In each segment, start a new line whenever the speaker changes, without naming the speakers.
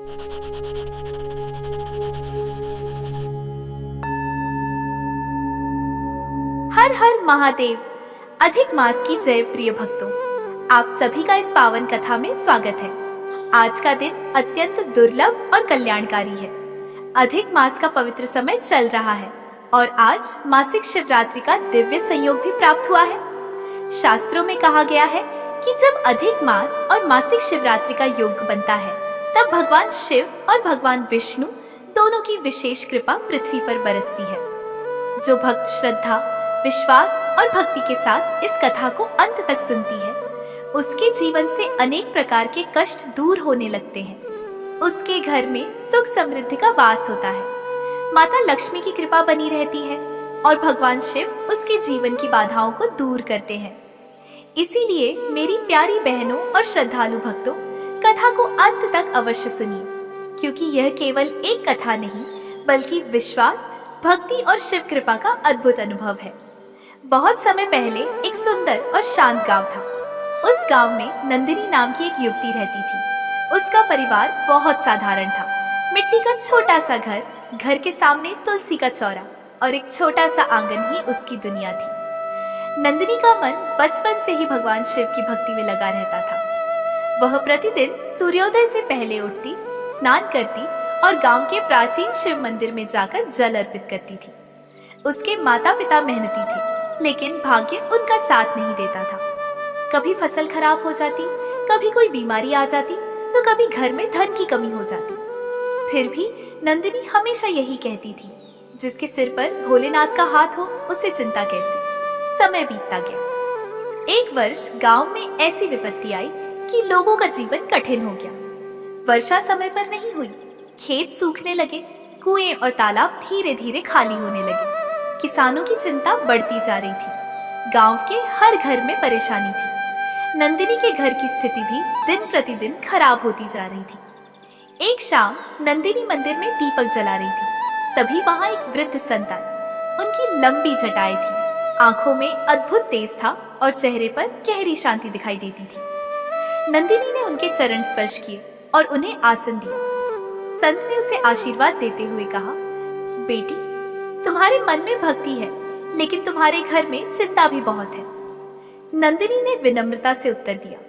हर हर महादेव। अधिक मास की जय प्रिय भक्तों, आप सभी का इस पावन कथा में स्वागत है। आज का दिन अत्यंत दुर्लभ और कल्याणकारी है। अधिक मास का पवित्र समय चल रहा है और आज मासिक शिवरात्रि का दिव्य संयोग भी प्राप्त हुआ है। शास्त्रों में कहा गया है कि जब अधिक मास और मासिक शिवरात्रि का योग बनता है, तब भगवान शिव और भगवान विष्णु दोनों की विशेष कृपा पृथ्वी पर बरसती है। जो भक्त श्रद्धा, विश्वास और भक्ति के साथ इस कथा को अंत तक सुनती है, उसके जीवन से अनेक प्रकार के कष्ट दूर होने लगते हैं। उसके घर में सुख समृद्धि का वास होता है। माता लक्ष्मी की कृपा बनी रहती है और भगवान शिव उसके जीवन की बाधाओं को दूर करते हैं। इसीलिए मेरी प्यारी बहनों और श्रद्धालु भक्तों, कथा को अंत तक अवश्य सुनिए, क्योंकि यह केवल एक कथा नहीं, बल्कि विश्वास, भक्ति और शिव कृपा का अद्भुत अनुभव है। बहुत समय पहले एक सुंदर और शांत गांव था। उस गांव में नंदिनी नाम की एक युवती रहती थी। उसका परिवार बहुत साधारण था। मिट्टी का छोटा सा घर, घर के सामने तुलसी का चौरा और एक छोटा सा आंगन ही उसकी दुनिया थी। नंदिनी का मन बचपन से ही भगवान शिव की भक्ति में लगा रहता था। वह प्रतिदिन सूर्योदय से पहले उठती, स्नान करती और गांव के प्राचीन शिव मंदिर में जाकर जल अर्पित करती थी। उसके माता पिता मेहनती थे, लेकिन भाग्य उनका साथ नहीं देता था। कभी फसल खराब हो जाती, कभी कोई बीमारी आ जाती, तो कभी घर में धन की कमी हो जाती। फिर भी नंदिनी हमेशा यही कहती थी, जिसके सिर पर भोलेनाथ का हाथ हो, उसे चिंता कैसी। समय बीतता गया। एक वर्ष गांव में ऐसी विपत्ति आई कि लोगों का जीवन कठिन हो गया। वर्षा समय पर नहीं हुई, खेत सूखने लगे, कुएं और तालाब धीरे धीरे खाली होने लगे। किसानों की चिंता बढ़ती जा रही थी। गांव के हर घर में परेशानी थी। नंदिनी के घर की स्थिति भी दिन प्रतिदिन खराब होती जा रही थी। एक शाम नंदिनी मंदिर में दीपक जला रही थी। तभी वहां एक वृद्ध संत आए। उनकी लंबी जटाएं थी, आंखों में अद्भुत तेज था और चेहरे पर गहरी शांति दिखाई देती थी। नंदिनी ने उनके चरण स्पर्श किए और उन्हें आसन दिया। संत ने उसे आशीर्वाद देते हुए कहा, बेटी, तुम्हारे मन में भक्ति है, लेकिन तुम्हारे घर में चिंता भी बहुत है। नंदिनी ने विनम्रता से उत्तर दिया,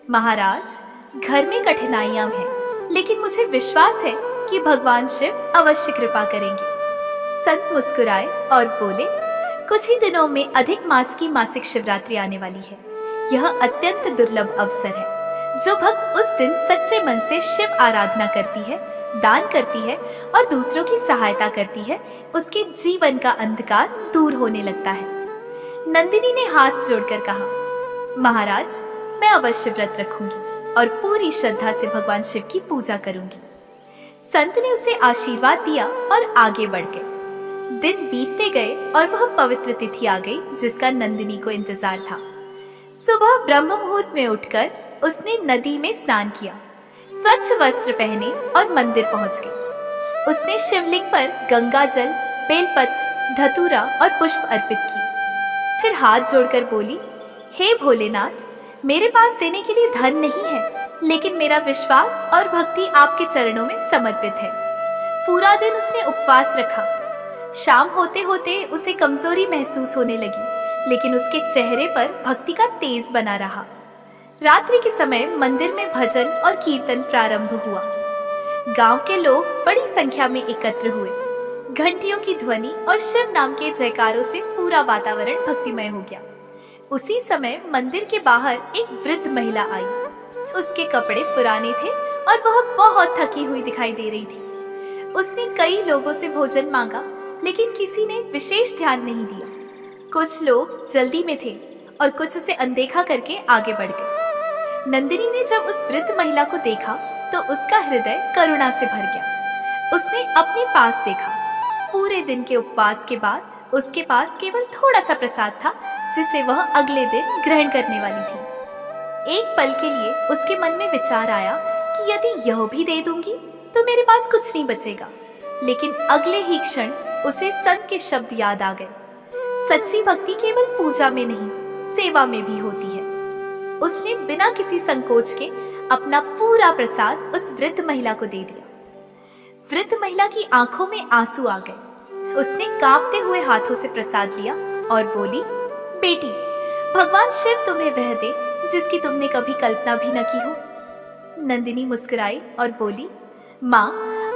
महाराज, घर में कठिनाइयां हैं, लेकिन मुझे विश्वास है कि भगवान शिव अवश्य कृपा करेंगे। संत मुस्कुराए और बोले, कुछ ही दिनों में अधिक मास की मासिक शिवरात्रि आने वाली है। यह अत्यंत दुर्लभ अवसर है। जो भक्त उस दिन सच्चे मन से शिव आराधना करती है, दान करती है और दूसरों की सहायता करती है, उसके जीवन का अंधकार दूर होने लगता है। नंदिनी ने हाथ जोड़कर कहा, महाराज, मैं अवश्य व्रत रखूंगी और पूरी श्रद्धा से भगवान शिव की पूजा करूंगी। संत ने उसे आशीर्वाद दिया और आगे बढ़ गए। दिन बीतते गए और वह पवित्र तिथि आ गई जिसका नंदिनी को इंतजार था। सुबह ब्रह्म मुहूर्त में उठकर उसने नदी में स्नान किया, स्वच्छ वस्त्र पहने और मंदिर पहुंच गई। उसने शिवलिंग पर गंगा जल, बेलपत्र, धतूरा और पुष्प अर्पित किए। फिर हाथ जोड़कर बोली, हे भोलेनाथ, मेरे पास देने के लिए धन नहीं है, लेकिन मेरा विश्वास और भक्ति आपके चरणों में समर्पित है। पूरा दिन उसने उपवास रखा। शाम होते होते उसे कमजोरी महसूस होने लगी, लेकिन उसके चेहरे पर भक्ति का तेज बना रहा। रात्रि के समय मंदिर में भजन और कीर्तन प्रारंभ हुआ। गांव के लोग बड़ी संख्या में एकत्र हुए। घंटियों की ध्वनि और शिव नाम के जयकारों से पूरा वातावरण भक्तिमय हो गया। उसी समय मंदिर के बाहर एक वृद्ध महिला आई। उसके कपड़े पुराने थे और वह बहुत थकी हुई दिखाई दे रही थी। उसने कई लोगों से भोजन मांगा, लेकिन किसी ने विशेष ध्यान नहीं दिया। कुछ लोग जल्दी में थे और कुछ उसे अनदेखा करके आगे बढ़ गए। नंदिनी ने जब उस वृद्ध महिला को देखा तो उसका हृदय करुणा से भर गया। उसने अपने पास देखा। पूरे दिन के उपवास के बाद उसके पास केवल थोड़ा सा प्रसाद था, जिसे वह अगले दिन ग्रहण करने वाली थी। एक पल के लिए उसके मन में विचार आया कि यदि यह भी दे दूंगी तो मेरे पास कुछ नहीं बचेगा। लेकिन अगले ही क्षण उसे संत के शब्द याद आ गए, सच्ची भक्ति केवल पूजा में नहीं, सेवा में भी होती है। उसने बिना किसी संकोच के अपना पूरा प्रसाद उस वृद्ध महिला को दे दिया। वृद्ध महिला की आंखों में आंसू आ गए। उसने कांपते हुए हाथों से प्रसाद लिया और बोली, बेटी, भगवान शिव तुम्हें वह दे जिसकी तुमने कभी कल्पना भी न की हो। नंदिनी मुस्कुराई और बोली, माँ,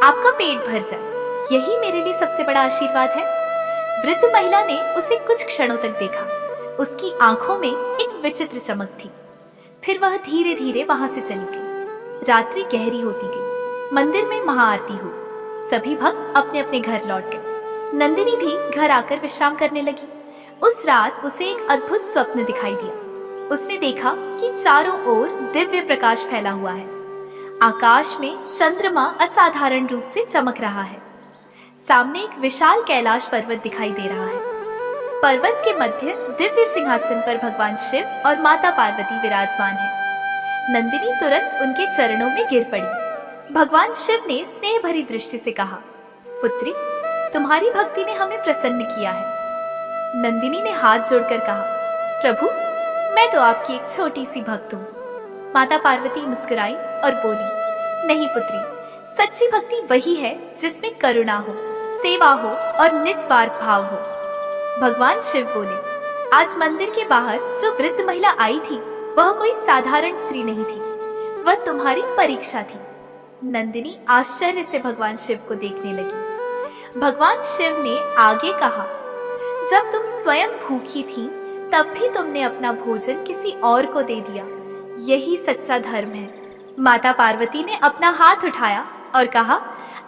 आपका पेट भर जाए, यही मेरे लिए सबसे बड़ा आशीर्वाद है। वृद्ध महिला ने उसे कुछ क्षणों तक देखा। उसकी आंखों में एक विचित्र चमक थी। फिर वह धीरे धीरे वहां से चली गई। रात्रि गहरी होती गई। मंदिर में महाआरती हुई। सभी भक्त अपने अपने घर लौट गए। नंदिनी भी घर आकर विश्राम करने लगी। उस रात उसे एक अद्भुत स्वप्न दिखाई दिया। उसने देखा कि चारों ओर दिव्य प्रकाश फैला हुआ है। आकाश में चंद्रमा असाधारण रूप से चमक रहा है। सामने एक विशाल कैलाश पर्वत दिखाई दे रहा है। पर्वत के मध्य दिव्य सिंहासन पर भगवान शिव और माता पार्वती विराजमान है। नंदिनी तुरंत उनके चरणों में गिर पड़ी। भगवान शिव ने स्नेह भरी दृष्टि से कहा, पुत्री, तुम्हारी भक्ति ने हमें प्रसन्न किया है। नंदिनी ने हाथ जोड़कर कहा, प्रभु, मैं तो आपकी एक छोटी सी भक्त हूँ। माता पार्वती मुस्कुराई और बोली, नहीं पुत्री, सच्ची भक्ति वही है जिसमें करुणा हो, सेवा हो और निस्वार्थ भाव हो। भगवान शिव बोले, आज मंदिर के बाहर जो वृद्ध महिला आई थी वह कोई साधारण स्त्री नहीं थी, वह तुम्हारी परीक्षा थी। नंदिनी आश्चर्य से भगवान शिव को देखने लगी। भगवान शिव ने आगे कहा, जब तुम स्वयं भूखी थी तब भी तुमने अपना भोजन किसी और को दे दिया, यही सच्चा धर्म है। माता पार्वती ने अपना हाथ उठाया और कहा,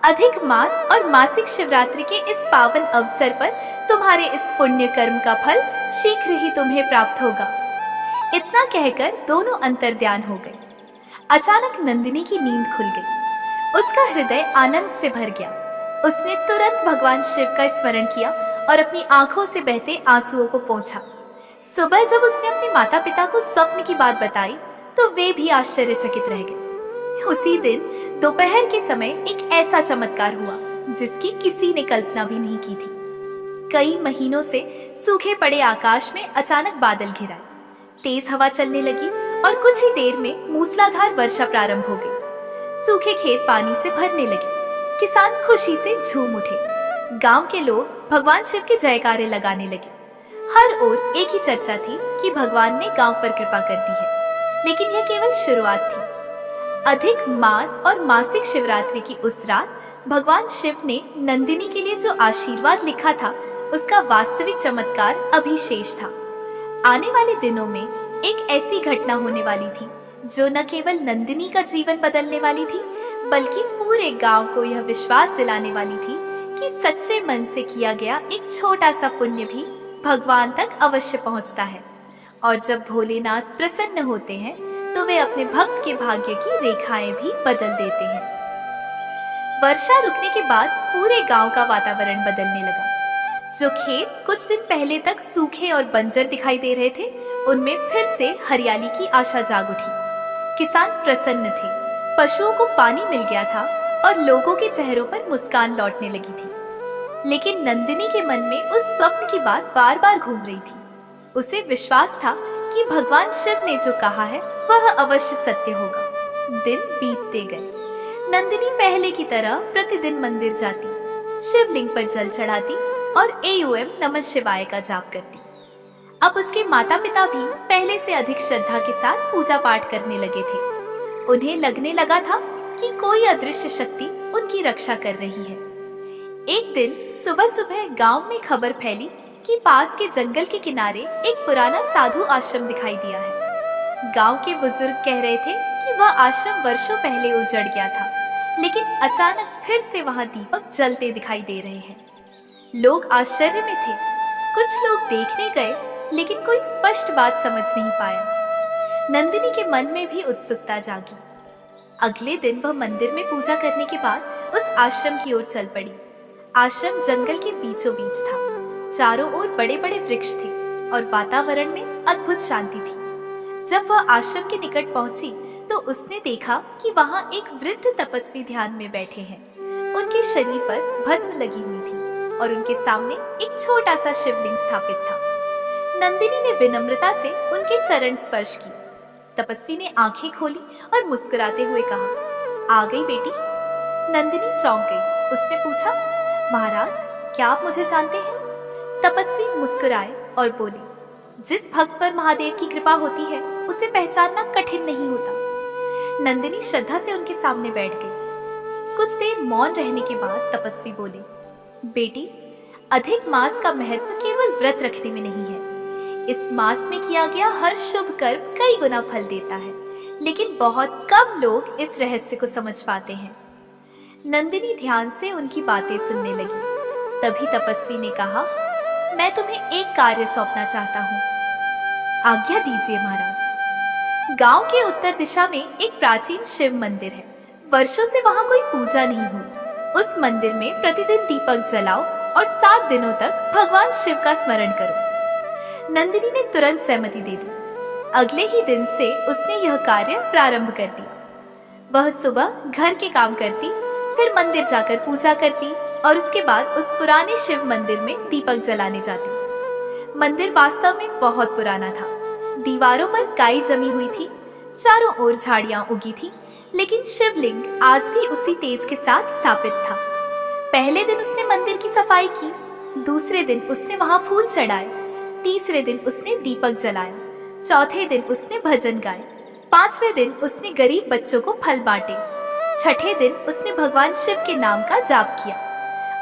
अधिक मास और मासिक शिवरात्रि के इस पावन अवसर पर तुम्हारे इस पुण्य कर्म का फल शीघ्र ही तुम्हें प्राप्त होगा। इतना कहकर दोनों अंतर्ध्यान हो गए। अचानक नंदिनी की नींद खुल गई। उसका हृदय आनंद से भर गया। उसने तुरंत भगवान शिव का स्मरण किया और अपनी आंखों से बहते आंसुओं को पोंछा। सुबह जब उसने अपने माता पिता को स्वप्न की बात बताई तो वे भी आश्चर्यचकित रह गए। उसी दिन दोपहर के समय एक ऐसा चमत्कार हुआ जिसकी किसी ने कल्पना भी नहीं की थी। कई महीनों से सूखे पड़े आकाश में अचानक बादल घिर आए। तेज हवा चलने लगी और कुछ ही देर में मूसलाधार वर्षा प्रारंभ हो गई। सूखे खेत पानी से भरने लगे। किसान खुशी से झूम उठे। गांव के लोग भगवान शिव के जयकारे लगाने लगे। हर ओर एक ही चर्चा थी कि भगवान ने गांव पर कृपा कर दी है, लेकिन यह केवल शुरुआत थी। अधिक मास और मासिक शिवरात्रि की उस रात भगवान शिव ने नंदिनी के लिए जो आशीर्वाद लिखा था उसका वास्तविक चमत्कार अभी शेष था। आने वाले दिनों में एक ऐसी घटना होने वाली थी जो न केवल नंदिनी का जीवन बदलने वाली थी, बल्कि पूरे गांव को यह विश्वास दिलाने वाली थी कि सच्चे मन से किया गया एक छोटा सा पुण्य भी भगवान तक अवश्य पहुंचता है, और जब भोलेनाथ प्रसन्न होते हैं तो वे अपने भक्त के भाग्य की रेखाएं भी बदल देते हैं। वर्षा रुकने के बाद पूरे गांव का वातावरण बदलने लगा। जो खेत कुछ दिन पहले तक सूखे और बंजर दिखाई दे रहे थे, उनमें फिर से हरियाली की आशा जाग उठी। किसान प्रसन्न थे, पशुओं को पानी मिल गया था और लोगों के चेहरों पर मुस्कान लौटने लगी थी। लेकिन नंदिनी के मन में उस स्वप्न की बात बार बार घूम रही थी। उसे विश्वास था कि भगवान शिव ने जो कहा है वह अवश्य सत्य होगा। दिन बीतते गए। नंदिनी पहले की तरह प्रतिदिन मंदिर जाती, शिवलिंग पर जल चढ़ाती और AUM नमः शिवाय का जाप करती। अब उसके माता पिता भी पहले से अधिक श्रद्धा के साथ पूजा पाठ करने लगे थे। उन्हें लगने लगा था कि कोई अदृश्य शक्ति उनकी रक्षा कर रही है। एक दिन सुबह सुबह गांव में खबर फैली कि पास के जंगल के किनारे एक पुराना साधु आश्रम दिखाई दिया है। गांव के बुजुर्ग कह रहे थे कि वह आश्रम वर्षों पहले उजड़ गया था, लेकिन अचानक फिर से वहां दीपक जलते दिखाई दे रहे हैं। लोग आश्चर्य में थे। कुछ लोग देखने गए, लेकिन कोई स्पष्ट बात समझ नहीं पाया। नंदिनी के मन में भी उत्सुकता जागी। अगले दिन वह मंदिर में पूजा करने के बाद उस आश्रम की ओर चल पड़ी। आश्रम जंगल के बीचों बीच था। चारों ओर बड़े बड़े वृक्ष थे और वातावरण में अद्भुत शांति थी। जब वह आश्रम के निकट पहुंची तो उसने देखा कि वहां एक वृद्ध तपस्वी ध्यान में बैठे हैं। उनके शरीर पर भस्म लगी हुई थी और उनके सामने एक छोटा सा शिवलिंग स्थापित था। नंदिनी ने विनम्रता से उनके चरण स्पर्श की। तपस्वी ने आंखें खोली और मुस्कुराते हुए कहा, आ गई बेटी। नंदिनी चौंक गई। उसने पूछा, महाराज, क्या आप मुझे जानते हैं? तपस्वी मुस्कुराए और बोले, जिस भक्त पर महादेव की कृपा होती है उसे पहचानना कठिन नहीं होता। नंदिनी श्रद्धा से उनके सामने बैठ गई। कुछ देर मौन रहने के बाद तपस्वी बोले, बेटी, अधिक मास का महत्व केवल व्रत रखने में नहीं है। इस मास में किया गया हर शुभ कर्म कई गुना फल देता है, लेकिन बहुत कम लोग इस रहस्य को समझ पाते हैं। नंदिनी ध्यान से उनकी बातें सुनने लगी। तभी तपस्वी ने कहा, मैं तुम्हें एक कार्य सौंपना चाहता हूँ। आज्ञा दीजिए महाराज। गांव के उत्तर दिशा में एक प्राचीन शिव मंदिर है। वर्षों से वहां कोई पूजा नहीं हुई। उस मंदिर में प्रतिदिन दीपक जलाओ और 7 दिनों तक भगवान शिव का स्मरण करो। नंदिनी ने तुरंत सहमति दे दी। अगले ही दिन से उसने यह कार्य प्रारंभ कर दिया। वह सुबह घर के काम करती, फिर मंदिर जाकर पूजा करती और उसके बाद उस पुराने शिव मंदिर में दीपक जलाने जाती। मंदिर वास्तव में बहुत पुराना था। दीवारों पर काई जमी हुई थी, चारों ओर झाड़ियां उगी थी, लेकिन शिवलिंग आज भी उसी तेज के साथ स्थापित था। पहले दिन उसने मंदिर की सफाई की, दूसरे दिन उसने वहां फूल चढ़ाए, तीसरे दिन उसने दीपक जलाया, चौथे दिन उसने भजन गाए, 5वें दिन उसने गरीब बच्चों को फल बांटे, छठे दिन उसने भगवान शिव के नाम का जाप किया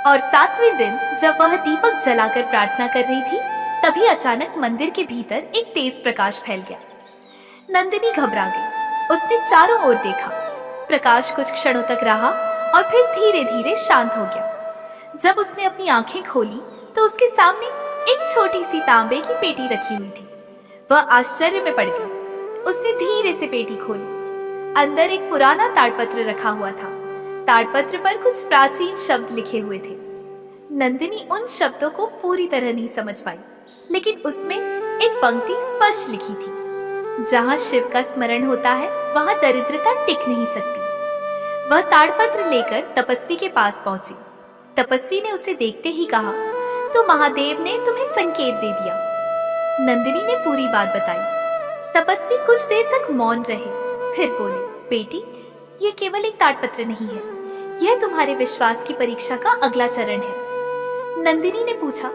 और 7वें दिन जब वह दीपक जलाकर प्रार्थना कर रही थी, तभी अचानक मंदिर के भीतर एक तेज प्रकाश फैल गया। नंदिनी घबरा गई। उसने चारों ओर देखा। प्रकाश कुछ क्षणों तक रहा और फिर धीरे धीरे शांत हो गया। जब उसने अपनी आंखें खोली तो उसके सामने एक छोटी सी तांबे की पेटी रखी हुई थी। वह आश्चर्य में पड़ गई। उसने धीरे से पेटी खोली। अंदर एक पुराना ताड़पत्र रखा हुआ था। ताड़पत्र पर कुछ प्राचीन शब्द लिखे हुए थे। नंदिनी उन शब्दों को पूरी तरह नहीं समझ पाई, लेकिन उसमें एक पंक्ति स्पष्ट लिखी थी, जहां शिव का स्मरण होता है वहां दरिद्रता टिक नहीं सकती। वह ताड़पत्र लेकर तपस्वी के पास पहुंची। तपस्वी ने उसे देखते ही कहा, तो महादेव ने तुम्हें संकेत दे दिया। नंदिनी ने पूरी बात बताई। तपस्वी कुछ देर तक मौन रहे, फिर बोले, बेटी, ये केवल एक ताड़पत्र नहीं है, यह तुम्हारे विश्वास की परीक्षा का अगला चरण है। नंदिनी ने पूछा,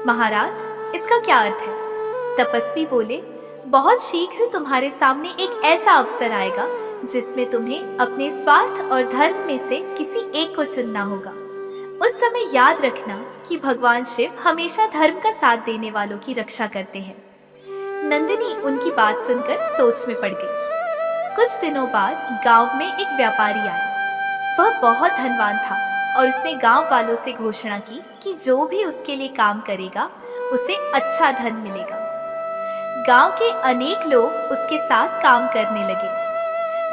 महाराज, इसका क्या अर्थ है? तपस्वी बोले, बहुत शीघ्र तुम्हारे सामने एक ऐसा अवसर आएगा जिसमें तुम्हें अपने स्वार्थ और धर्म में से किसी एक को चुनना होगा। उस समय याद रखना कि भगवान शिव हमेशा धर्म का साथ देने वालों की रक्षा करते हैं। नंदिनी उनकी बात सुनकर सोच में पड़ गई। कुछ दिनों बाद गांव में एक व्यापारी आया। वह बहुत धनवान था और उसने गांव वालों से घोषणा की कि जो भी उसके लिए काम करेगा उसे अच्छा धन मिलेगा। गांव के अनेक लोग उसके साथ काम करने लगे।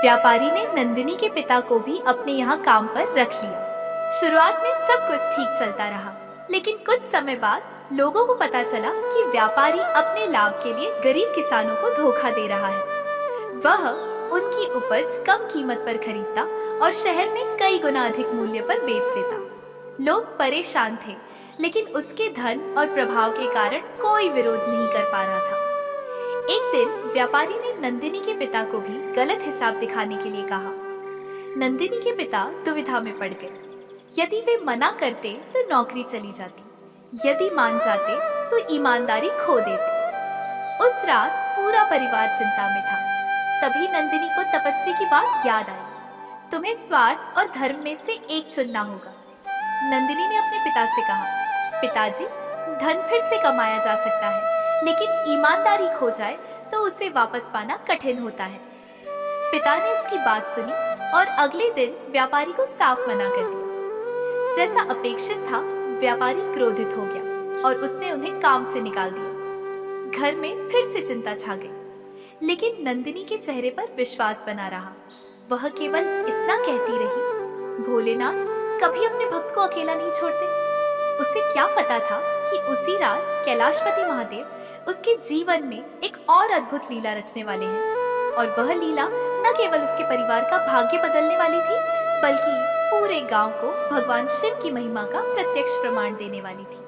व्यापारी ने नंदिनी के पिता को भी अपने यहाँ काम पर रख लिया। शुरुआत में सब कुछ ठीक चलता रहा, लेकिन कुछ समय बाद लोगों को पता चला कि व्यापारी अपने लाभ के लिए गरीब किसानों को धोखा दे रहा है। वह उनकी उपज कम कीमत पर खरीदता और शहर में कई गुना अधिक मूल्य पर बेच देता। लोग परेशान थे, लेकिन उसके धन और प्रभाव के कारण कोई विरोध नहीं कर पा रहा था। एक दिन व्यापारी ने नंदिनी के पिता को भी गलत हिसाब दिखाने के लिए कहा। नंदिनी के पिता दुविधा में पड़ गए। यदि वे मना करते तो नौकरी चली जाती, यदि मान जाते तो ईमानदारी खो देते। उस रात पूरा परिवार चिंता में था। तभी नंदिनी को तपस्वी की बात याद आई। तुम्हें स्वार्थ और धर्म में से एक चुनना होगा। नंदिनी ने अपने पिता से कहा, पिताजी, धन फिर से कमाया जा सकता है, लेकिन ईमानदारी खो जाए तो उसे वापस पाना कठिन होता है। पिता ने उसकी बात सुनी और अगले दिन व्यापारी को साफ मना कर दिया। जैसा अपेक्षित था, व्यापारी क्रोधित हो गया और उसने उन्हें काम से निकाल दिया। घर में फिर से चिंता छा गई, लेकिन नंदिनी के चेहरे पर विश्वास बना रहा। वह केवल इतना कहती रही, भोलेनाथ कभी अपने भक्त को अकेला नहीं छोड़ते। उसे क्या पता था कि उसी रात कैलाशपति महादेव उसके जीवन में एक और अद्भुत लीला रचने वाले हैं, और वह लीला न केवल उसके परिवार का भाग्य बदलने वाली थी, बल्कि पूरे गांव को भगवान शिव की महिमा का प्रत्यक्ष प्रमाण देने वाली थी।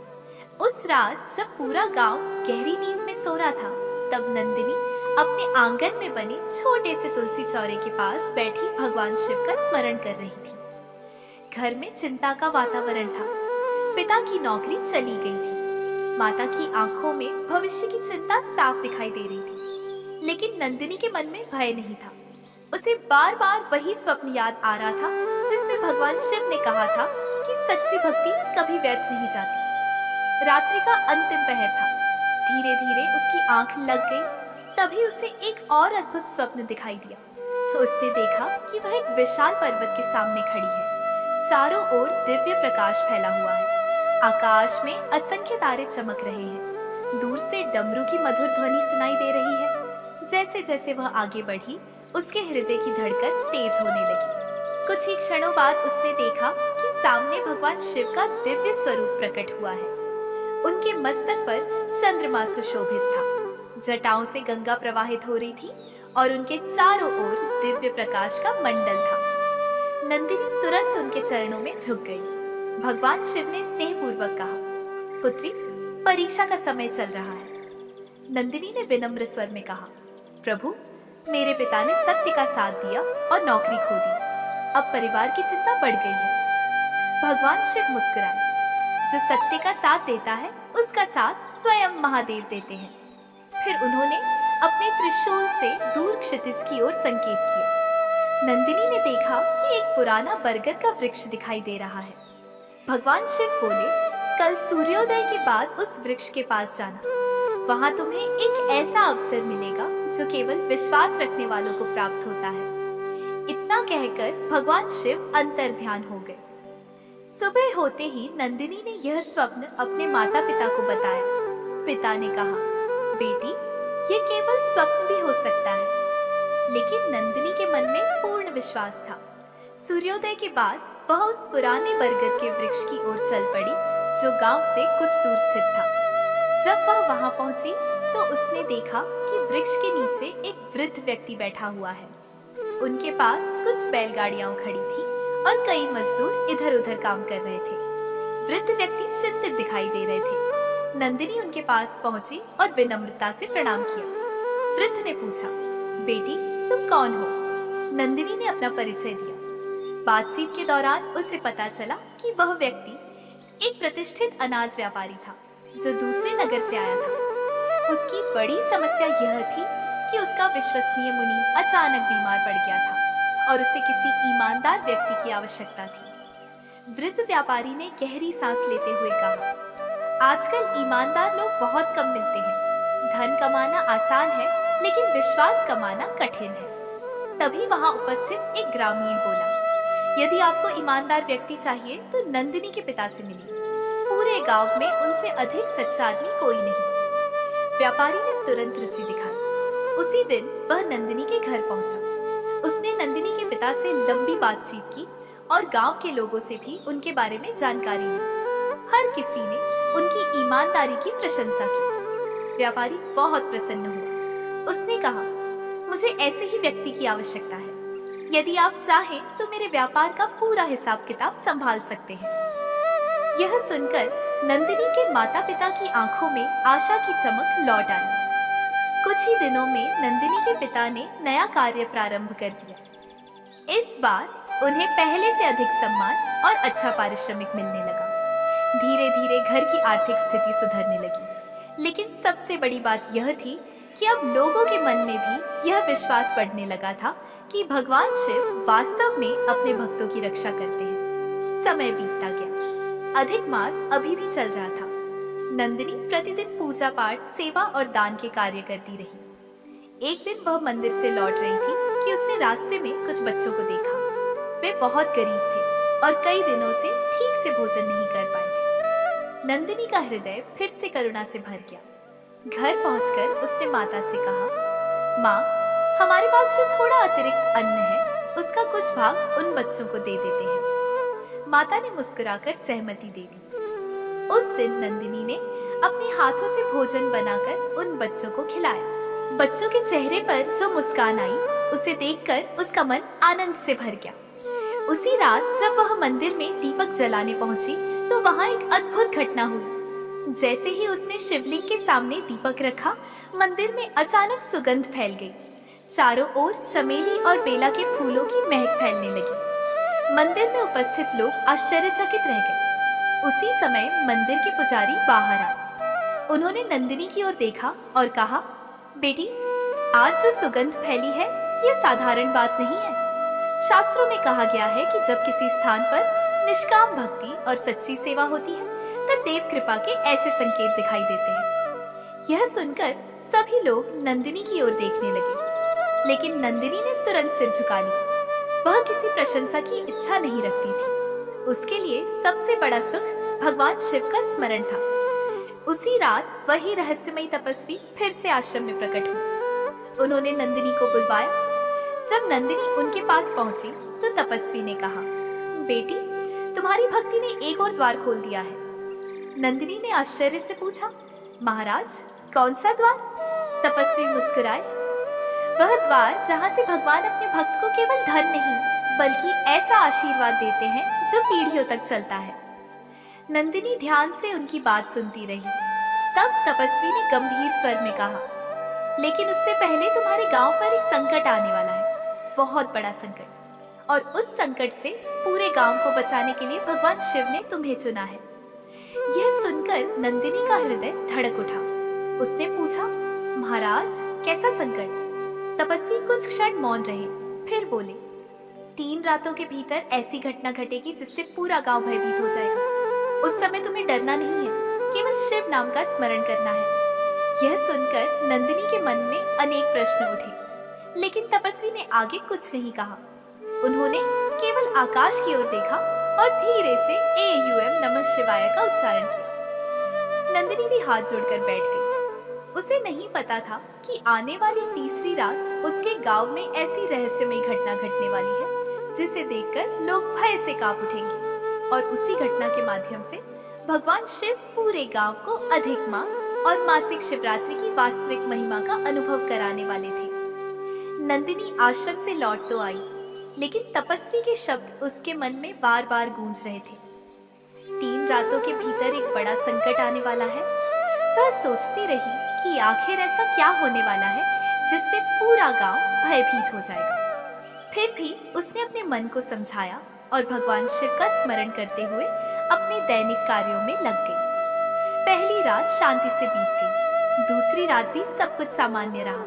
उस रात जब पूरा गांव गहरी नींद में सो रहा था, तब नंदिनी अपने आंगन में बने छोटे से तुलसी चौरे के पास बैठी भगवान शिव का स्मरण कर रही थी। घर में चिंता का वातावरण था। पिता की नौकरी चली गई थी। माता की आंखों में भविष्य की चिंता साफ दिखाई दे रही थी, लेकिन नंदिनी के मन में भय नहीं था। उसे बार बार वही स्वप्न याद आ रहा था जिसमें भगवान शिव ने कहा था कि सच्ची भक्ति कभी व्यर्थ नहीं जाती। रात्रि का अंतिम पहर था। धीरे धीरे उसकी आंख लग गई। तभी उसे एक और अद्भुत स्वप्न दिखाई दिया। उसने देखा कि वह एक विशाल पर्वत के सामने खड़ी है। चारों ओर दिव्य प्रकाश फैला हुआ है। आकाश में असंख्य तारे चमक रहे हैं। दूर से डमरू की मधुर ध्वनि सुनाई दे रही है। जैसे जैसे वह आगे बढ़ी, उसके हृदय की धड़कन तेज होने लगी। कुछ ही क्षणों बाद उसने देखा कि सामने भगवान शिव का दिव्य स्वरूप प्रकट हुआ है। उनके मस्तक पर चंद्रमा सुशोभित था। जटाओं से गंगा प्रवाहित हो रही थी और उनके चारों ओर दिव्य प्रकाश का मंडल था। नंदिनी तुरंत उनके चरणों में झुक गई। भगवान शिव ने स्नेहपूर्वक कहा, पुत्री, परीक्षा का समय चल रहा है। नंदिनी ने विनम्र स्वर में कहा, प्रभु, मेरे पिता ने सत्य का साथ दिया और नौकरी खो दी। अब परिवार की चिंता बढ़ गई है। भगवान शिव मुस्कुराए। जो सत्य का साथ देता है, उसका साथ स्वयं महादेव देते हैं। फिर उन्होंने अपने त्रिशूल से दूर क्षितिज की ओर संकेत किया। नंदिनी ने देखा कि एक पुराना बरगद का वृक्ष दिखाई दे रहा है। भगवान शिव बोले, कल सूर्योदय के बाद उस वृक्ष के पास जाना। वहां तुम्हें एक ऐसा अवसर मिलेगा जो केवल विश्वास रखने वालों को प्राप्त होता है। इतना कहकर भगवान शिव अंतर्ध्यान हो गए। सुबह होते ही नंदिनी ने यह स्वप्न अपने माता पिता को बताया। पिता ने कहा, बेटी, ये केवल स्वप्न भी हो सकता है। लेकिन नंदिनी के मन में पूर्ण विश्वास था। सूर्योदय के बाद वह उस पुराने बरगद के वृक्ष की ओर चल पड़ी जो गांव से कुछ दूर स्थित था। जब वह वहां पहुंची तो उसने देखा कि वृक्ष के नीचे एक वृद्ध व्यक्ति बैठा हुआ है। उनके पास कुछ बैलगाड़ियां खड़ी थी और कई मजदूर इधर उधर काम कर रहे थे। वृद्ध व्यक्ति चिंतित दिखाई दे रहे थे। नंदिनी उनके पास पहुंची और विनम्रता से प्रणाम किया। वृद्ध ने पूछा, बेटी, तुम कौन हो? नंदिनी ने अपना परिचय दिया। बातचीत के दौरान उसे पता चला कि वह व्यक्ति एक प्रतिष्ठित अनाज व्यापारी था जो दूसरे नगर से आया था। उसकी बड़ी समस्या यह थी कि उसका विश्वसनीय मुनीम अचानक बीमार पड़ गया था और उसे किसी ईमानदार व्यक्ति की आवश्यकता थी। वृद्ध व्यापारी ने गहरी सांस लेते हुए कहा, आजकल ईमानदार लोग बहुत कम मिलते हैं। धन कमाना आसान है, लेकिन विश्वास कमाना कठिन है। तभी वहां उपस्थित एक ग्रामीण बोला, यदि आपको ईमानदार व्यक्ति चाहिए तो नंदिनी के पिता से मिलिए। पूरे गांव में उनसे अधिक सच्चा आदमी कोई नहीं। व्यापारी ने तुरंत रुचि दिखाई। उसी दिन वह नंदिनी के घर पहुंचा। उसने नंदिनी के पिता से लंबी बातचीत की और गांव के लोगों से भी उनके बारे में जानकारी ली। हर किसी ने उनकी ईमानदारी की प्रशंसा की। व्यापारी बहुत प्रसन्न हुआ। उसने कहा, मुझे ऐसे ही व्यक्ति की आवश्यकता है। यदि आप चाहें तो मेरे व्यापार का पूरा हिसाब किताब संभाल सकते हैं। यह सुनकर नंदिनी के माता पिता की आंखों में आशा की चमक लौट आई। कुछ ही दिनों में नंदिनी के पिता ने नया कार्य प्रारंभ कर दिया। इस बार उन्हें पहले से अधिक सम्मान और अच्छा पारिश्रमिक मिलने लगा। धीरे धीरे घर की आर्थिक स्थिति सुधरने लगी। लेकिन सबसे बड़ी बात यह थी कि अब लोगों के मन में भी यह विश्वास बढ़ने लगा था कि भगवान शिव वास्तव में अपने भक्तों की रक्षा करते हैं। समय बीतता गया। अधिक मास अभी भी चल रहा था। नंदिनी प्रतिदिन पूजा पाठ, सेवा और दान के कार्य करती रही। एक दिन वह मंदिर से लौट रही थी कि उसने रास्ते में कुछ बच्चों को देखा। वे बहुत गरीब थे और कई दिनों से ठीक से भोजन नहीं कर पाए थे। नंदिनी का हृदय फिर से करुणा से भर गया। घर पहुंचकर उसने माता से कहा, माँ, हमारे पास जो थोड़ा अतिरिक्त अन्न है उसका कुछ भाग उन बच्चों को दे देते हैं। माता ने मुस्कुराकर सहमति दे दी। उस दिन नंदिनी ने अपने हाथों से भोजन बनाकर उन बच्चों को खिलाया। बच्चों के चेहरे पर जो मुस्कान आई उसे देखकर उसका मन आनंद से भर गया। उसी रात जब वह मंदिर में दीपक जलाने पहुंची तो वहां एक अद्भुत घटना हुई। जैसे ही उसने शिवलिंग के सामने दीपक रखा, मंदिर में अचानक सुगंध फैल गई। चारों ओर चमेली और बेला के फूलों की महक फैलने लगी। मंदिर में उपस्थित लोग आश्चर्यचकित रह गए। उसी समय मंदिर के पुजारी बाहर आए। उन्होंने नंदिनी की ओर देखा और कहा, बेटी, आज जो सुगंध फैली है, यह साधारण बात नहीं है। शास्त्रों में कहा गया है कि जब किसी स्थान पर निष्काम भक्ति और सच्ची सेवा होती है, तब देव कृपा के ऐसे संकेत दिखाई देते हैं। यह सुनकर सभी लोग नंदिनी की ओर देखने लगे, लेकिन नंदिनी ने तुरंत सिर झुका लिया। वह किसी प्रशंसा की इच्छा नहीं रखती थी। उसके लिए सबसे बड़ा सुख भगवान शिव का स्मरण था। उसी रात वही रहस्यमयी तपस्वी फिर से आश्रम में प्रकट हुई। उन्होंने नंदिनी को बुलवाया। जब नंदिनी उनके पास पहुंची तो तपस्वी ने कहा, बेटी, तुम्हारी भक्ति ने एक और द्वार खोल दिया है। नंदिनी ने आश्चर्य से पूछा, महाराज, कौन सा द्वार? तपस्वी मुस्कुराए, वह द्वार जहाँ से भगवान अपने भक्त को केवल धन नहीं, बल्कि ऐसा आशीर्वाद देते हैं जो पीढ़ियों तक चलता है। नंदिनी ध्यान से उनकी बात सुनती रही। तब तपस्वी ने गंभीर स्वर में कहा, लेकिन उससे पहले तुम्हारे गांव पर एक संकट आने वाला है, बहुत बड़ा संकट। और उस संकट से पूरे गांव को बचाने के लिए भगवान शिव ने तुम्हें चुना है। यह सुनकर नंदिनी का हृदय धड़क उठा। उसने पूछा, महाराज, कैसा संकट? तपस्वी कुछ क्षण मौन रहे, फिर बोले, 3 रातों के भीतर ऐसी घटना घटेगी जिससे पूरा गांव भयभीत हो जाएगा। उस समय तुम्हें डरना नहीं है, केवल शिव नाम का स्मरण करना है। यह सुनकर नंदिनी के मन में अनेक प्रश्न उठे, लेकिन तपस्वी ने आगे कुछ नहीं कहा। उन्होंने केवल आकाश की ओर देखा और धीरे से एयूएम नमः शिवाय का उच्चारण किया। नंदिनी भी हाथ जोड़कर बैठ गई। उसे नहीं पता था कि आने वाली तीसरी रात उसके गांव में ऐसी रहस्यमयी घटना घटने वाली है जिसे देखकर लोग भय से कांप उठेंगे, और उसी घटना के माध्यम से भगवान शिव पूरे गांव को अधिक मास और मासिक शिवरात्रि की वास्तविक महिमा का अनुभव कराने वाले थे। नंदिनी आश्रम से लौट तो आई, लेकिन तपस्वी के शब्द उसके मन में बार बार गूंज रहे थे। 3 रातों के भीतर एक बड़ा संकट आने वाला है। वह सोचती रही कि आखिर ऐसा क्या होने वाला है जिससे पूरा गांव भयभीत हो जाएगा। फिर भी उसने अपने मन को समझाया और भगवान शिव का स्मरण करते हुए अपने दैनिक कार्यों में लग गई। पहली रात शांति से बीत गई। दूसरी रात भी सब कुछ सामान्य रहा,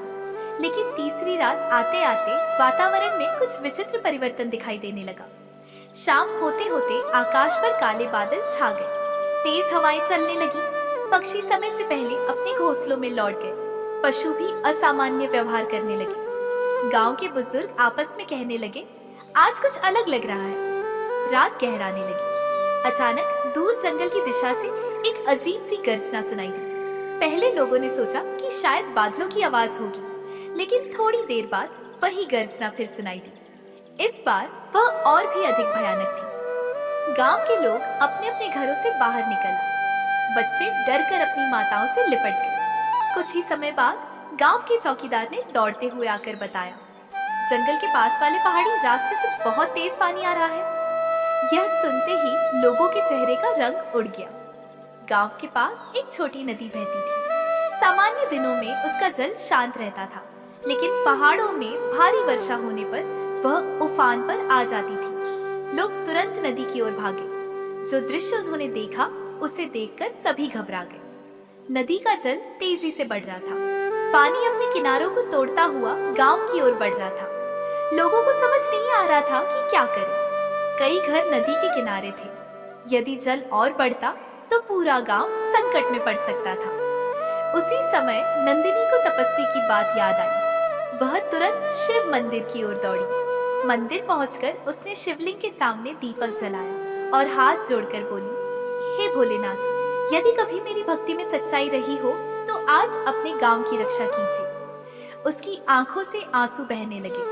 लेकिन तीसरी रात आते आते वातावरण में कुछ विचित्र परिवर्तन दिखाई देने लगा। शाम होते होते आकाश पर काले बादल छा गए। तेज हवाएं चलने लगी। पक्षी समय से पहले अपने घोंसलों में लौट गए। पशु भी असामान्य व्यवहार करने लगे। गांव के बुजुर्ग आपस में कहने लगे, आज कुछ अलग लग रहा है। रात गहराने लगी। अचानक दूर जंगल की दिशा से एक अजीब सी गर्जना सुनाई दी। पहले लोगों ने सोचा कि शायद बादलों की आवाज होगी, लेकिन थोड़ी देर बाद वही गर्जना फिर सुनाई दी। इस बार वह और भी अधिक भयानक थी। गांव के लोग अपने अपने घरों से बाहर निकल आए। बच्चे डरकर अपनी माताओं से लिपट गए। कुछ ही समय बाद गांव के चौकीदार ने दौड़ते हुए आकर बताया, जंगल के पास वाले पहाड़ी रास्ते से बहुत तेज पानी आ रहा है। यह सुनते ही लोगों के चेहरे का रंग उड़ गया। गांव के पास एक छोटी नदी बहती थी। सामान्य दिनों में उसका जल शांत रहता था, लेकिन पहाड़ों में भारी वर्षा होने पर वह उफान पर आ जाती थी। लोग तुरंत नदी की ओर भागे। जो दृश्य उन्होंने देखा, उसे देखकर सभी घबरा गए। नदी का जल तेजी से बढ़ रहा था। पानी अपने किनारों को तोड़ता हुआ गांव की ओर बढ़ रहा था। लोगों को समझ नहीं आ रहा था कि क्या करें। कई घर नदी के किनारे थे। यदि जल और बढ़ता तो पूरा गांव संकट में पड़ सकता था। उसी समय नंदिनी को तपस्वी की बात याद आई। वह तुरंत शिव मंदिर की ओर दौड़ी। मंदिर पहुंचकर उसने शिवलिंग के सामने दीपक जलाया और हाथ जोड़कर बोली, हे भोलेनाथ, यदि कभी मेरी भक्ति में सच्चाई रही हो तो आज अपने गांव की रक्षा कीजिए। उसकी आंखों से आंसू बहने लगे।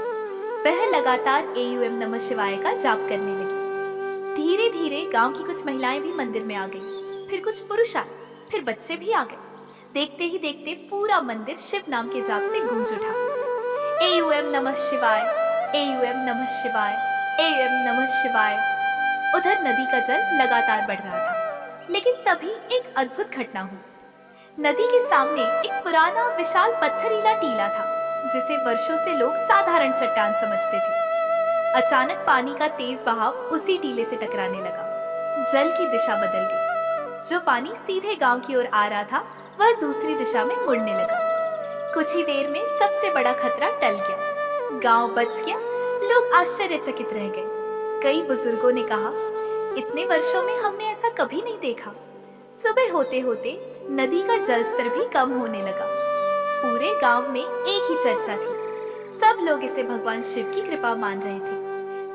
वह लगातार एयूएम नमः शिवाय का जाप करने लगी। धीरे धीरे गांव की कुछ महिलाएं भी मंदिर में आ गईं। फिर कुछ पुरुष आए, फिर बच्चे भी आ गए। देखते ही देखते पूरा मंदिर शिव नाम के जाप से गूंज उठा। एयूएम नमः शिवाय, एयूएम नमः शिवाय, एयूएम नमः शिवाय। उधर नदी का जल लगातार बढ़ रहा था। लेकिन तभी एक अद्भुत घटना हुई। नदी के सामने एक पुराना विशाल पत्थरीला टीला था, जिसे वर्षों से लोग साधारण चट्टान समझते थे। अचानक पानी का तेज बहाव उसी टीले से टकराने लगा। जल की दिशा बदल गई। जो पानी सीधे गांव की ओर आ रहा था, वह दूसरी दिशा में मुड़ने लगा। कुछ ही देर में सबसे बड़ा खतरा टल गया। गांव बच गया। लोग आश्चर्यचकित रह गए। कई बुजुर्गों ने कहा, इतने वर्षों में हमने ऐसा कभी नहीं देखा। सुबह होते होते नदी का जलस्तर भी कम होने लगा। पूरे गांव में एक ही चर्चा थी। सब लोग इसे भगवान शिव की कृपा मान रहे थे।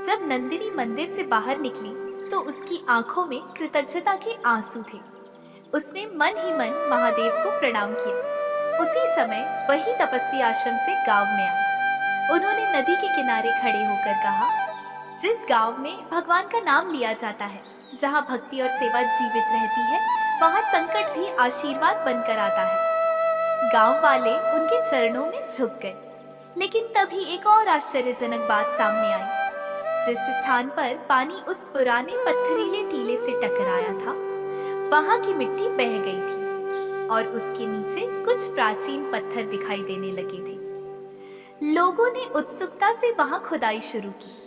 जब नंदिनी मंदिर से बाहर निकली तो उसकी आंखों में कृतज्ञता के आंसू थे। उसने मन ही मन महादेव को प्रणाम किया। उसी समय वही तपस्वी आश्रम से गांव में आए। उन्होंने नदी के किनारे खड़े होकर कहा, जिस गांव में भगवान का नाम लिया जाता है, जहां भक्ति और सेवा जीवित रहती है, वहां संकट भी आशीर्वाद बनकर आता है। गांव वाले उनके चरणों में झुक गए। लेकिन तभी एक और आश्चर्यजनक बात सामने आई। जिस स्थान पर पानी उस पुराने पत्थरीले टीले से टकराया था, वहां की मिट्टी बह गई थी और उसके नीचे कुछ प्राचीन पत्थर दिखाई देने लगे थे। लोगों ने उत्सुकता से वहां खुदाई शुरू की।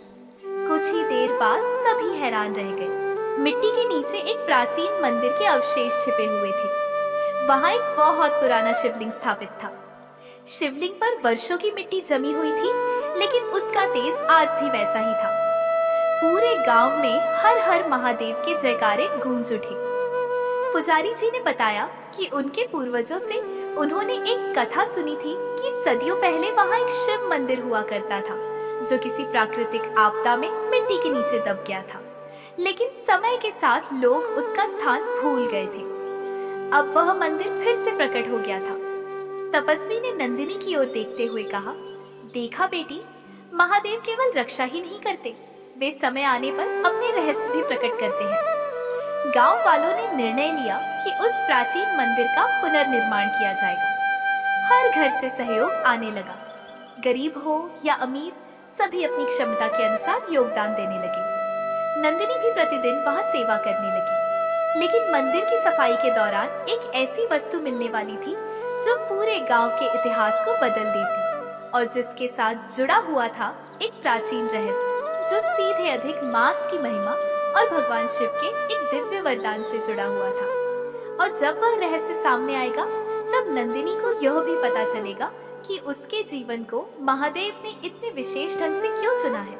कुछ ही देर बाद सभी हैरान रह गए। मिट्टी के नीचे एक प्राचीन मंदिर के अवशेष छिपे हुए थे। वहां एक बहुत पुराना शिवलिंग स्थापित था। शिवलिंग पर वर्षों की मिट्टी जमी हुई थी, लेकिन उसका तेज आज भी वैसा ही था। पूरे गांव में हर हर महादेव के जयकारे गूंज उठे। पुजारी जी ने बताया कि उनके पूर्वजों से उन्होंने एक कथा सुनी थी कि सदियों पहले वहां एक शिव मंदिर हुआ करता था, जो किसी प्राकृतिक आपदा में मिट्टी के नीचे दब गया था। लेकिन समय के साथ लोग उसका स्थान भूल गए थे। अब वह मंदिर फिर से प्रकट हो गया था। तपस्वी ने नंदिनी की ओर देखते हुए कहा, देखा बेटी, महादेव केवल रक्षा ही नहीं करते, वे समय आने पर अपने रहस्य भी प्रकट करते हैं। गांव वालों ने निर्णय लिया कि उस प्राचीन मंदिर का पुनर्निर्माण किया जाएगा। हर घर से सहयोग आने लगा। गरीब हो या अमीर, सभी अपनी क्षमता के अनुसार योगदान देने लगे। नंदिनी भी प्रतिदिन वहां सेवा करने लगी। लेकिन मंदिर की सफाई के दौरान एक ऐसी वस्तु मिलने वाली थी जो पूरे गांव के इतिहास को बदल देती और जिसके साथ जुड़ा हुआ था एक प्राचीन रहस्य, जो सीधे अधिक मास की महिमा और भगवान शिव के एक दिव्य वरदान से जुड़ा हुआ था। और जब वह रहस्य सामने आएगा, तब नंदिनी को यह भी पता चलेगा कि उसके जीवन को महादेव ने इतने विशेष ढंग से क्यों चुना है।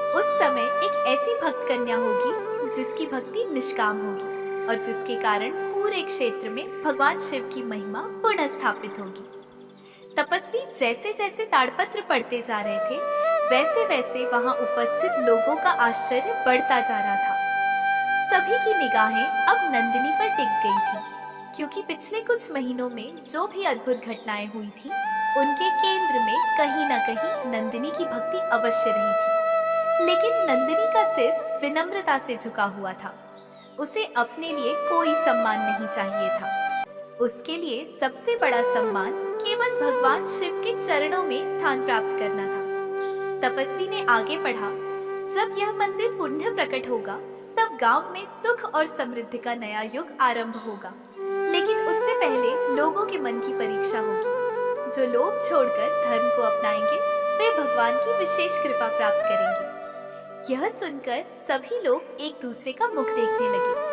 उस समय एक ऐसी भक्त कन्या होगी जिसकी भक्ति निष्काम होगी और जिसके कारण पूरे क्षेत्र में भगवान शिव की महिमा पुनः स्थापित होगी। तपस्वी जैसे जैसे ताड़पत्र पढ़ते जा रहे थे, वैसे वैसे वहां उपस्थित लोगों का आश्चर्य बढ़ता जा रहा था। सभी की निगाहें अब नंदिनी पर टिक गई थी, क्योंकि पिछले कुछ महीनों में जो भी अद्भुत घटनाएं हुई थी, उनके केंद्र में कहीं न कहीं नंदिनी की भक्ति अवश्य रही थी। लेकिन नंदिनी का सिर विनम्रता से झुका हुआ था। उसे अपने लिए कोई सम्मान नहीं चाहिए था। उसके लिए सबसे बड़ा सम्मान केवल भगवान शिव के चरणों में स्थान प्राप्त करना था। तपस्वी ने आगे पढ़ा, जब यह मंदिर पुनः प्रकट होगा, तब गांव में सुख और समृद्धि का नया युग आरंभ होगा। लेकिन उससे पहले लोगों के मन की परीक्षा होगी। जो लोग छोड़कर धर्म को अपनाएंगे, वे भगवान की विशेष कृपा प्राप्त करेंगे। यह सुनकर सभी लोग एक दूसरे का मुख देखने लगे।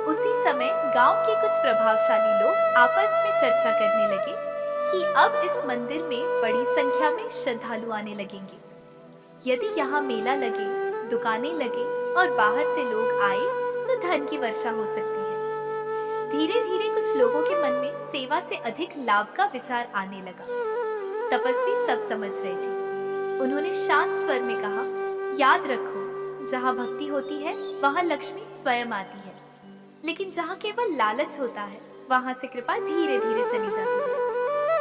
उसी समय गांव के कुछ प्रभावशाली लोग आपस में चर्चा करने लगे कि अब इस मंदिर में बड़ी संख्या में श्रद्धालु आने लगेंगे। यदि यहाँ मेला लगे, दुकानें लगे और बाहर से लोग आए, तो धन की वर्षा हो सकती है। धीरे धीरे कुछ लोगों के मन में सेवा से अधिक लाभ का विचार आने लगा। तपस्वी सब समझ रहे थे। उन्होंने शांत स्वर में कहा, याद रखो, जहाँ भक्ति होती है वहाँ लक्ष्मी स्वयं आती है, लेकिन जहाँ केवल लालच होता है, वहाँ से कृपा धीरे धीरे चली जाती है।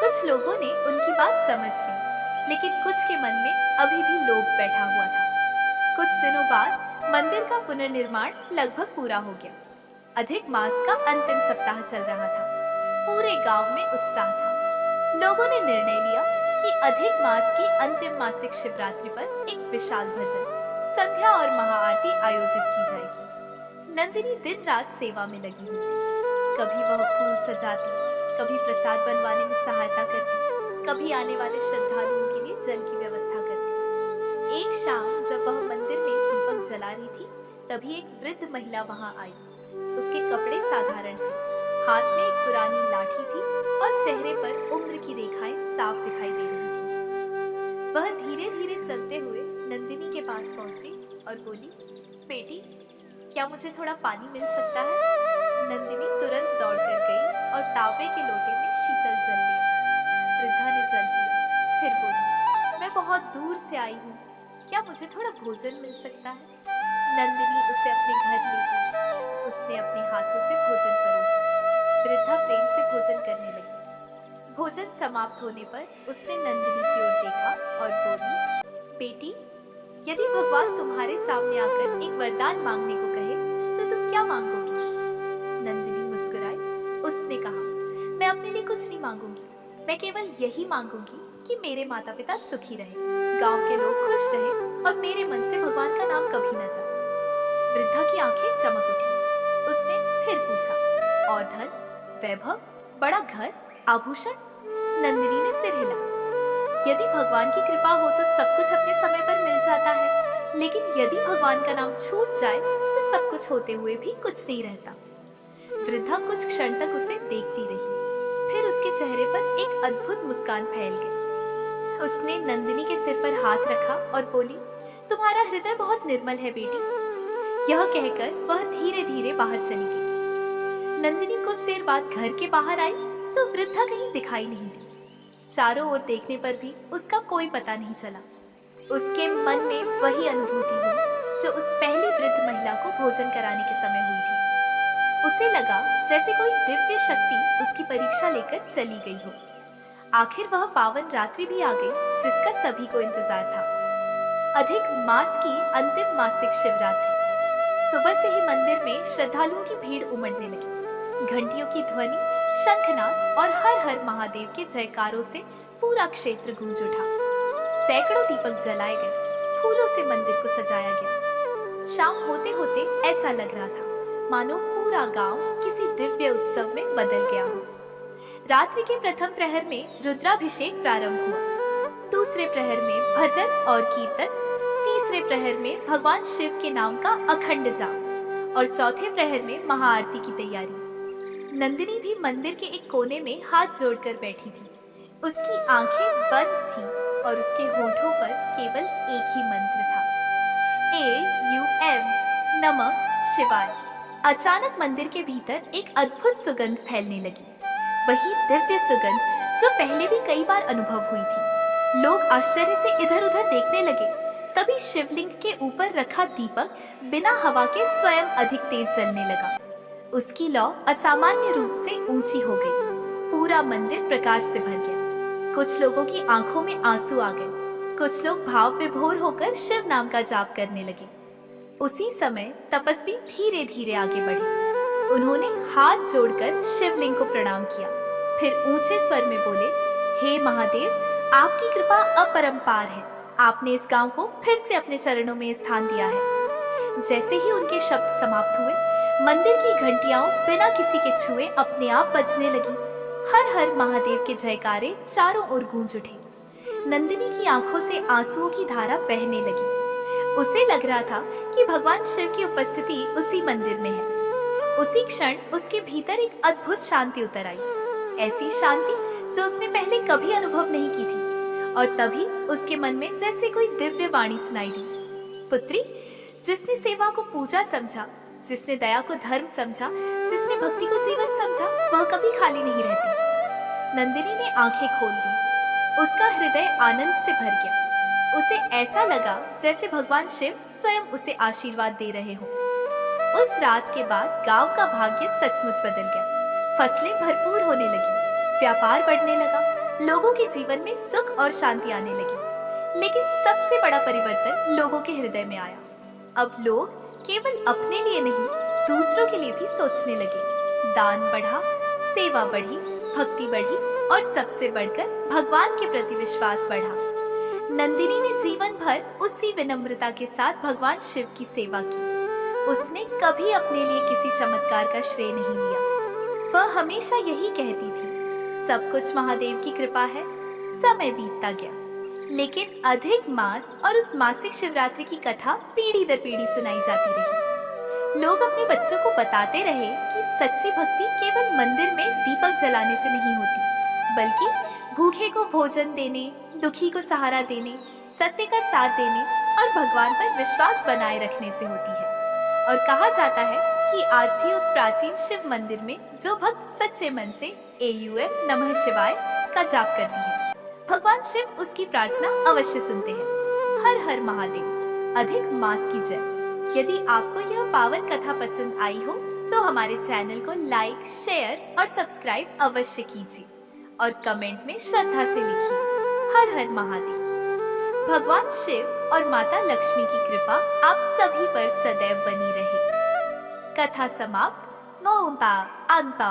कुछ लोगों ने उनकी बात समझ ली, लेकिन कुछ के मन में अभी भी लोभ बैठा हुआ था। कुछ दिनों बाद मंदिर का पुनर्निर्माण लगभग पूरा हो गया। अधिक मास का अंतिम सप्ताह चल रहा था। पूरे गांव में उत्साह था। लोगों ने निर्णय लिया कि अधिक मास की अंतिम मासिक शिवरात्रि पर एक विशाल भजन, संध्या और महाआरती आयोजित की जाएगी। नंदिनी दिन रात सेवा में लगी हुई थी। कभी वह फूल सजाती, कभी प्रसाद बनवाने में सहायता करती, कभी आने वाले श्रद्धालुओं के लिए जल की व्यवस्था करती। एक शाम जब वह मंदिर में दीपक जला रही थी, तभी एक वृद्ध महिला वहां आई। उसके कपड़े साधारण थे, हाथ में एक पुरानी लाठी थी और चेहरे पर उम्र की रेखाएं साफ दिखाई दे रही थी। वह धीरे धीरे चलते हुए नंदिनी के पास पहुंची और बोली, बेटी, क्या मुझे थोड़ा पानी मिल सकता है? नंदिनी तुरंत दौड़कर गई और तांबे के लोटे में शीतल जल लिया। वृद्धा ने जल लिया, फिर बोली, मैं बहुत दूर से आई हूँ, क्या मुझे थोड़ा भोजन मिल सकता है? नंदिनी उसे अपने घर ले गई। उसने अपने हाथों से भोजन परोसा। वृद्धा प्रेम से भोजन करने लगी। भोजन समाप्त होने पर उसने नंदिनी की ओर देखा और बोली, बेटी, यदि भगवान तुम्हारे सामने आकर एक वरदान मांगने को कहे तो तुम क्या मांगोगी? नंदिनी मुस्कुराई। उसने कहा, मैं अपने लिए कुछ नहीं मांगूंगी, मैं केवल यही मांगूंगी कि मेरे माता पिता सुखी रहे, गांव के लोग खुश रहे और मेरे मन से भगवान का नाम कभी न जाए। वृद्धा की आंखें चमक उठी। उसने फिर पूछा, और धन, वैभव, बड़ा घर, आभूषण? नंदिनी ने सिर हिलाया। यदि भगवान की कृपा हो तो सब कुछ अपने समय पर मिल जाता है, लेकिन यदि भगवान का नाम छूट जाए तो सब कुछ होते हुए भी कुछ नहीं रहता। वृद्धा कुछ क्षण तक उसे देखती रही, फिर उसके चेहरे पर एक अद्भुत मुस्कान फैल गई। उसने नंदिनी के सिर पर हाथ रखा और बोली, तुम्हारा हृदय बहुत निर्मल है बेटी। यह कहकर वह धीरे धीरे बाहर चली गई। नंदिनी कुछ देर बाद घर के बाहर आई तो वृद्धा कहीं दिखाई नहीं दी। चारों ओर देखने पर भी उसका कोई पता नहीं चला। उसके मन में वही अनुभूति हुई जो उस पहली वृद्ध महिला को भोजन कराने के समय हुई थी। उसे लगा जैसे कोई दिव्य शक्ति उसकी परीक्षा लेकर चली गई हो। आखिर वह पावन रात्रि भी आ गई जिसका सभी को इंतजार था। अधिक मास की अंतिम मासिक शिवरात्रि। सुबह से ही मंदिर में श्रद्धालुओं की भीड़ उमड़ने लगी। घंटियों की ध्वनि, शंखनाद और हर हर महादेव के जयकारों से पूरा क्षेत्र गूंज उठा। सैकड़ों दीपक जलाए गए, फूलों से मंदिर को सजाया गया। शाम होते होते ऐसा लग रहा था मानो पूरा गांव किसी दिव्य उत्सव में बदल गया हो। रात्रि के प्रथम प्रहर में रुद्राभिषेक प्रारंभ हुआ। दूसरे प्रहर में भजन और कीर्तन, तीसरे प्रहर में भगवान शिव के नाम का अखंड जाप और चौथे प्रहर में महाआरती की तैयारी। नंदिनी भी मंदिर के एक कोने में हाथ जोड़कर बैठी थी। उसकी आंखें बंद थीं और उसके होठों पर केवल एक ही मंत्र था, AUM, नमः शिवाय। अचानक मंदिर के भीतर एक अद्भुत सुगंध फैलने लगी, वही दिव्य सुगंध जो पहले भी कई बार अनुभव हुई थी। लोग आश्चर्य से इधर उधर देखने लगे। तभी शिवलिंग के ऊपर रखा दीपक बिना हवा के स्वयं अधिक तेज जलने लगा। उसकी लौ असामान्य रूप से ऊंची हो गई। पूरा मंदिर प्रकाश से भर गया। कुछ लोगों की आंखों में आंसू आ गए। कुछ लोग भाव विभोर होकर शिव नाम का जाप करने लगे। उसी समय तपस्वी धीरे धीरे आगे बढ़े। उन्होंने हाथ जोड़कर शिवलिंग को प्रणाम किया, फिर ऊंचे स्वर में बोले, हे महादेव, आपकी कृपा अपरंपार है। आपने इस गांव को फिर से अपने चरणों में स्थान दिया है। जैसे ही उनके शब्द समाप्त हुए, मंदिर की घंटियां बिना किसी के छुए अपने आप बजने लगी। हर हर महादेव के जयकारे चारों ओर गूंज उठे। नंदिनी की आंखों से आंसुओं की धारा बहने लगी। उसे लग रहा था कि भगवान शिव की उपस्थिति उसी मंदिर में है। उसी क्षण उसके भीतर एक अद्भुत शांति उतर आई, ऐसी शांति जो उसने पहले कभी अनुभव नहीं की थी। और तभी उसके मन में जैसे कोई दिव्य वाणी सुनाई दी, पुत्री, जिसने सेवा को पूजा समझा, जिसने दया को धर्म समझा, जिसने भक्ति को जीवन समझा, वह कभी खाली नहीं रहती। नंदिनी ने आंखें खोल दी। उसका हृदय आनंद से भर गया। उसे ऐसा लगा जैसे भगवान शिव स्वयं उसे आशीर्वाद दे रहे हों। उस रात के बाद गांव का भाग्य सचमुच बदल गया। फसलें भरपूर होने लगी, व्यापार बढ़ने लगा, लोगों के जीवन में सुख और शांति आने लगी। लेकिन सबसे बड़ा परिवर्तन लोगों के हृदय में आया। अब लोग केवल अपने लिए नहीं, दूसरों के लिए भी सोचने लगे। दान बढ़ा, सेवा बढ़ी, भक्ति बढ़ी और सबसे बढ़कर भगवान के प्रति विश्वास बढ़ा। नंदिनी ने जीवन भर उसी विनम्रता के साथ भगवान शिव की सेवा की। उसने कभी अपने लिए किसी चमत्कार का श्रेय नहीं लिया। वह हमेशा यही कहती थी, सब कुछ महादेव की कृपा है। समय बीतता गया, लेकिन अधिक मास और उस मासिक शिवरात्रि की कथा पीढ़ी दर पीढ़ी सुनाई जाती रही। लोग अपने बच्चों को बताते रहे कि सच्ची भक्ति केवल मंदिर में दीपक जलाने से नहीं होती, बल्कि भूखे को भोजन देने, दुखी को सहारा देने, सत्य का साथ देने और भगवान पर विश्वास बनाए रखने से होती है। और कहा जाता है कि आज भी उस प्राचीन शिव मंदिर में जो भक्त सच्चे मन से AUM नमः शिवाय का जाप करती है, भगवान शिव उसकी प्रार्थना अवश्य सुनते हैं। हर हर महादेव। अधिक मास की जय। यदि आपको यह पावन कथा पसंद आई हो तो हमारे चैनल को लाइक, शेयर और सब्सक्राइब अवश्य कीजिए और कमेंट में श्रद्धा से लिखिए, हर हर महादेव। भगवान शिव और माता लक्ष्मी की कृपा आप सभी पर सदैव बनी रहे। कथा समाप्त। Ngô Bà An Bà